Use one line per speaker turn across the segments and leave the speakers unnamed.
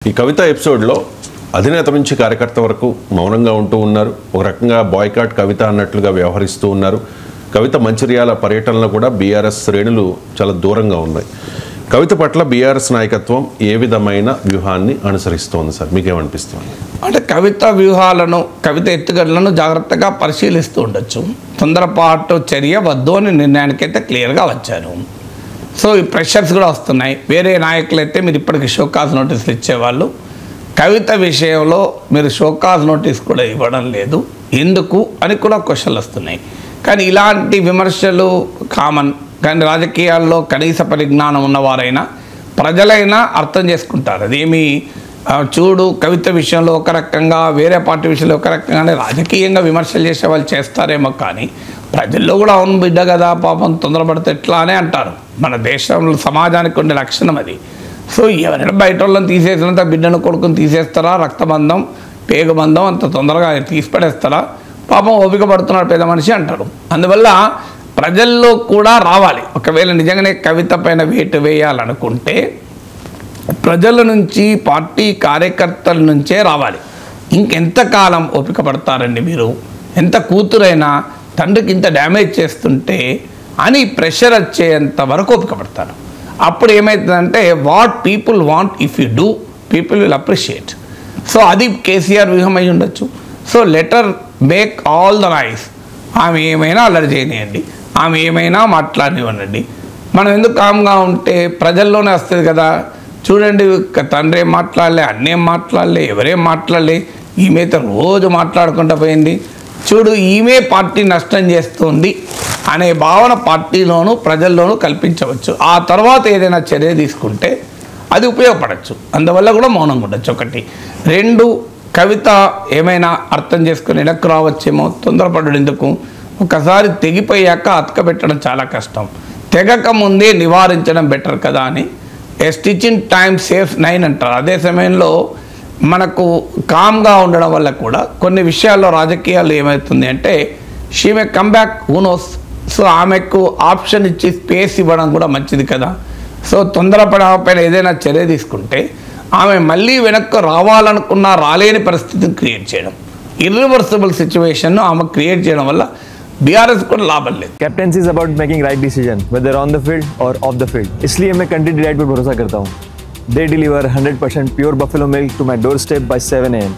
ఈ కవిత ఎపిసోడ్లో అధినేత నుంచి కార్యకర్త వరకు మౌనంగా ఉంటూ ఉన్నారు. ఒక రకంగా బాయ్కాట్ కవిత అన్నట్లుగా వ్యవహరిస్తూ ఉన్నారు. కవిత మంచిర్యాల పర్యటనలో కూడా బీఆర్ఎస్ శ్రేణులు చాలా దూరంగా ఉన్నాయి. కవిత పట్ల బీఆర్ఎస్ నాయకత్వం ఏ విధమైన వ్యూహాన్ని అనుసరిస్తోంది సార్, మీకేమనిపిస్తుంది?
అంటే కవిత వ్యూహాలను, కవిత ఎత్తుగడలను జాగ్రత్తగా పరిశీలిస్తూ ఉండొచ్చు. తొందరపాటు చర్య వద్దు అని నిర్ణయానికైతే క్లియర్గా వచ్చారు. సో ఈ ప్రెషర్స్ కూడా వస్తున్నాయి. వేరే నాయకులు అయితే మీరు ఇప్పటికి షోకాజ్ నోటీసులు ఇచ్చేవాళ్ళు, కవిత విషయంలో మీరు షోకాజ్ నోటీస్ కూడా ఇవ్వడం లేదు, ఎందుకు అని కూడా క్వశ్చన్లు వస్తున్నాయి. కానీ ఇలాంటి విమర్శలు కామన్. కానీ రాజకీయాల్లో కనీస పరిజ్ఞానం ఉన్నవారైనా ప్రజలైనా అర్థం చేసుకుంటారు. అదేమి చూడు కవిత విషయంలో ఒక రకంగా, వేరే పార్టీ విషయంలో ఒక రకంగానే రాజకీయంగా విమర్శలు చేసే వాళ్ళు చేస్తారేమో, కానీ ప్రజల్లో కూడా అవును బిడ్డ కదా పాపం తొందరపడితే ఎట్లా అనే అంటారు. మన దేశంలో సమాజానికి ఉండే లక్షణం అది. సో ఎవరైనా బయట వాళ్ళని తీసేసినంత బిడ్డను కొడుకుని తీసేస్తారా, రక్తబంధం పేగబంధం అంత తొందరగా తీసిపడేస్తారా, పాపం ఓపిక పడుతున్నాడు పెద్ద మనిషి అంటారు. అందువల్ల ప్రజల్లో కూడా రావాలి. ఒకవేళ నిజంగానే కవిత పైన వేటు వేయాలనుకుంటే ప్రజల నుంచి, పార్టీ కార్యకర్తల నుంచే రావాలి. ఇంకెంతకాలం ఓపిక పడతారండి మీరు? ఎంత కూతురైనా తండ్రికి ఇంత డ్యామేజ్ చేస్తుంటే అని ప్రెషర్ వచ్చేంత వరకు ఓపిక పడతారు. అప్పుడు ఏమవుతుందంటే what people want if you do people will appreciate. So అది కేసీఆర్ వ్యూహం అయి ఉండొచ్చు. So letter make all the noise. ఆమె ఏమైనా అల్లరి చేయనివ్వండి, ఆమె ఏమైనా మాట్లాడనివ్వండి, మనం ఎందుకు కామ్గా ఉంటే ప్రజల్లోనే వస్తుంది కదా. చూడండి, తండ్రి ఏం మాట్లాడలే, అన్నేం మాట్లాడలే, ఎవరేం మాట్లాడలే, ఈమెతో రోజు మాట్లాడుకుంటూ పోయింది, చూడు ఈమె పార్టీ నష్టం చేస్తుంది అనే భావన పార్టీలోనూ ప్రజల్లోనూ కల్పించవచ్చు. ఆ తర్వాత ఏదైనా చర్య తీసుకుంటే అది ఉపయోగపడవచ్చు. అందువల్ల కూడా మౌనంగా ఉండొచ్చు. ఒకటి. రెండు, కవిత ఏమైనా అర్థం చేసుకుని వెనక్కు రావచ్చేమో, తొందరపడడం ఎందుకు? ఒకసారి తెగిపోయాక అతకబెట్టడం చాలా కష్టం. తెగక ముందే నివారించడం బెటర్ కదా అని ఏ స్టిచ్ ఇన్ టైమ్ సేఫ్ 9 అంటారు. అదే సమయంలో మనకు కామ్గా ఉండడం వల్ల కూడా కొన్ని విషయాల్లో రాజకీయాల్లో ఏమవుతుంది అంటే she may come back, who knows. So ఆమెకు ఆప్షన్ ఇచ్చి స్పేస్ ఇవ్వడం కూడా మంచిది కదా. సో తొందరపడపైన ఏదైనా చర్య తీసుకుంటే ఆమె మళ్ళీ వెనక్కు రావాలనుకున్నా రాలేని పరిస్థితిని క్రియేట్ చేయడం, ఇర్రివర్సిబుల్ సిచ్యువేషన్ను ఆమె క్రియేట్ చేయడం వల్ల బీఆర్ఎస్ కూడా లాభం లేదు.
Captaincy is about making right decision whether on the field और ऑफ द फील्ड. इसलिए मैं कंट्री डिलाइट पर भरोसा करता हूँ. They deliver 100% pure buffalo milk to my doorstep by 7 AM.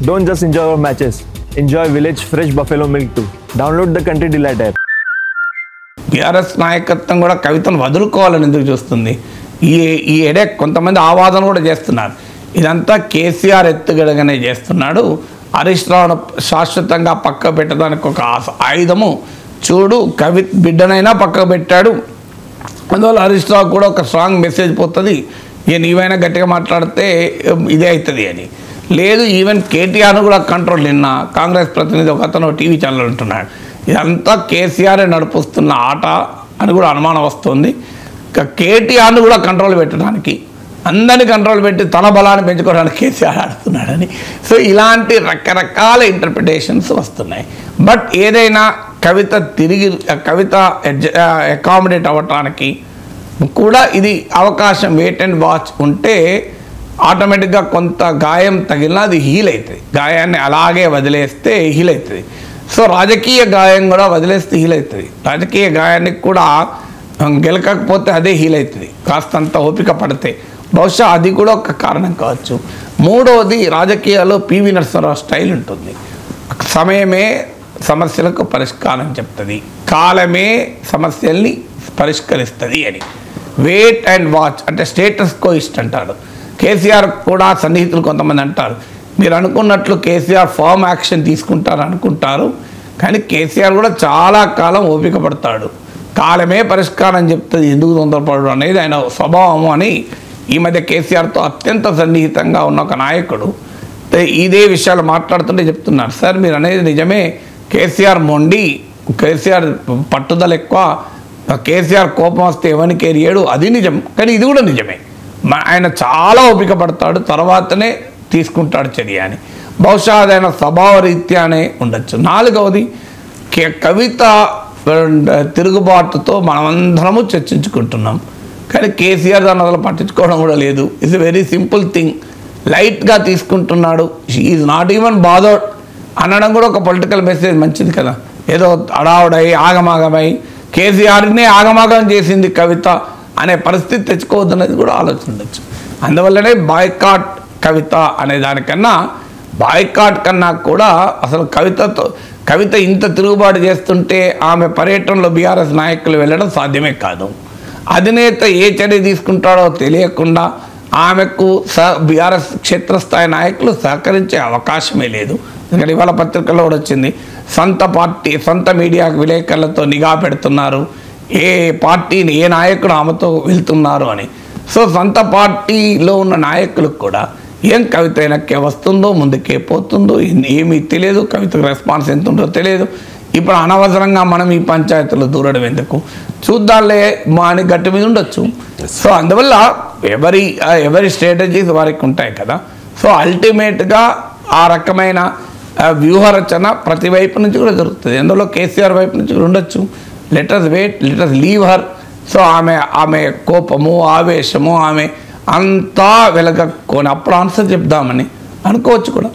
Don't just enjoy our matches. Enjoy village fresh buffalo milk too. Download the Country Delight app.
BRS నాయకత్వం కూడా కవితను వదులుకోవాలని ఎందుకు చూస్తుంది? ఈ ఎడెక్ కొంతమంది ఆవాదన కూడా చేస్తున్నారు. ఇదంతా కేసీఆర్ ఎత్తుగడగానే చేస్తున్నాడు. హరీష్ రావును శాశ్వతంగా పక్క పెట్టడానికి ఒక ఆయుధము. చూడు కవిత బిడ్డనైనా పక్కకు పెట్టాడు, అందువల్ల హరీష్ రావు కూడా ఒక స్ట్రాంగ్ మెసేజ్ పోతుంది, నీవైనా గట్టిగా మాట్లాడితే ఇదే అవుతుంది అని. లేదు, ఈవెన్ కేటీఆర్ను కూడా కంట్రోల్. నిన్న కాంగ్రెస్ ప్రతినిధి ఒక అతను టీవీ ఛానల్ ఉంటున్నాడు, ఇదంతా కేసీఆర్ నడిపిస్తున్న ఆట అని కూడా అనుమానం వస్తుంది. కేటీఆర్ను కూడా కంట్రోల్ పెట్టడానికి, అందరినీ కంట్రోల్ పెట్టి తన బలాన్ని పెంచుకోవడానికి కేసీఆర్ ఆడుతున్నాడని. సో ఇలాంటి రకరకాల ఇంటర్ప్రిటేషన్స్ వస్తున్నాయి. బట్ ఏదైనా కవిత అకామిడేట్ అవ్వటానికి కూడా ఇది అవకాశం. వెయిట్ అండ్ వాచ్ ఉంటే ఆటోమేటిక్గా కొంత గాయం తగిలినా అది హీల్ అవుతుంది. గాయాన్ని అలాగే వదిలేస్తే హీల్ అవుతుంది. సో రాజకీయ గాయం కూడా వదిలేస్తే హీల్ అవుతుంది. రాజకీయ గాయానికి కూడా గెలకపోతే అదే హీల్ అవుతుంది, కాస్తంత ఓపిక పడితే. బహుశా అది కూడా ఒక కారణం కావచ్చు. మూడవది, రాజకీయాల్లో పివి నరసింహారావు స్టైల్ ఉంటుంది. సమయమే సమస్యలకు పరిష్కారం చెప్తుంది, కాలమే సమస్యల్ని పరిష్కరిస్తుంది అని. వెయిట్ అండ్ వాచ్ అంటే స్టేటస్ కో ఇస్ట్ అంటాడు. కేసీఆర్ కూడా సన్నిహితులు కొంతమంది అంటారు, మీరు అనుకున్నట్లు కేసీఆర్ ఫార్మ్ యాక్షన్ తీసుకుంటారు అనుకుంటారు, కానీ కేసీఆర్ కూడా చాలా కాలం ఓపిక పడతాడు, కాలమే పరిష్కారం చెప్తుంది, ఎందుకు తొందరపడడం అనేది ఆయన స్వభావము అని ఈ మధ్య కేసీఆర్తో అత్యంత సన్నిహితంగా ఉన్న ఒక నాయకుడు ఇదే విషయాలు మాట్లాడుతుంటే చెప్తున్నారు, సార్ మీరు అనేది నిజమే, కేసీఆర్ మొండి, కేసీఆర్ పట్టుదల ఎక్కువ, కేసీఆర్ కోపం వస్తే ఎవరికి ఏరియడు, అది నిజం. కానీ ఇది కూడా నిజమే, ఆయన చాలా ఓపిక పడతాడు, తర్వాతనే తీసుకుంటాడు చర్య అని. బహుశా అదైనా స్వభావ రీత్యానే ఉండొచ్చు. నాలుగవది, కవిత తిరుగుబాటుతో మనమందరము చర్చించుకుంటున్నాం, కానీ కేసీఆర్ దాన్ని అసలు పట్టించుకోవడం కూడా లేదు. It's a very simple thing. లైట్గా తీసుకుంటున్నాడు, ఈజ్ నాట్ ఈవెన్ బాదర్డ్ అనడం కూడా ఒక పొలిటికల్ మెసేజ్ మంచిది కదా. ఏదో అడావుడై ఆగమాగమై కేసీఆర్ని ఆగమాగం చేసింది కవిత అనే పరిస్థితి తెచ్చుకోవద్దనేది కూడా ఆలోచించవచ్చు. అందువల్లనే బాయ్కాట్ కవిత అనే దానికన్నా, బాయ్కాట్ కన్నా కూడా అసలు కవిత ఇంత తిరుగుబాటు చేస్తుంటే ఆమె పర్యటనలో బీఆర్ఎస్ నాయకులు వెళ్ళడం సాధ్యమే కాదు. అధినేత ఏ చర్య తీసుకుంటాడో తెలియకుండా ఆమెకు బీఆర్ఎస్ క్షేత్రస్థాయి నాయకులు సహకరించే అవకాశమే లేదు. ఎందుకంటే ఇవాళ పత్రికల్లో కూడా వచ్చింది, సొంత మీడియా విలేకరులతో నిఘా పెడుతున్నారు, ఏ పార్టీని ఏ నాయకుడు ఆమెతో వెళ్తున్నారు అని. సో సొంత పార్టీలో ఉన్న నాయకులకు కూడా ఏం కవిత వెనక్కే వస్తుందో, ముందుకే పోతుందో ఏమీ తెలియదు, కవితకు రెస్పాన్స్ ఎంత ఉంటుందో తెలియదు. ఇప్పుడు అనవసరంగా మనం ఈ పంచాయతీలో దూరడం ఎందుకు, చూద్దాంలే మా అని గట్టి మీద ఉండొచ్చు. సో అందువల్ల ఎవరి స్ట్రాటజీస్ వారికి ఉంటాయి కదా. సో అల్టిమేట్గా ఆ రకమైన వ్యూహరచన ప్రతి వైపు నుంచి కూడా జరుగుతుంది. అందులో కేసీఆర్ వైపు నుంచి కూడా ఉండొచ్చు. Letters wait, letters leave her. So ఆమె కోపము, ఆవేశము, ఆమె అంతా వెలగక్కొని అప్పుడు ఆన్సర్ చెప్దామని అనుకోవచ్చు కూడా.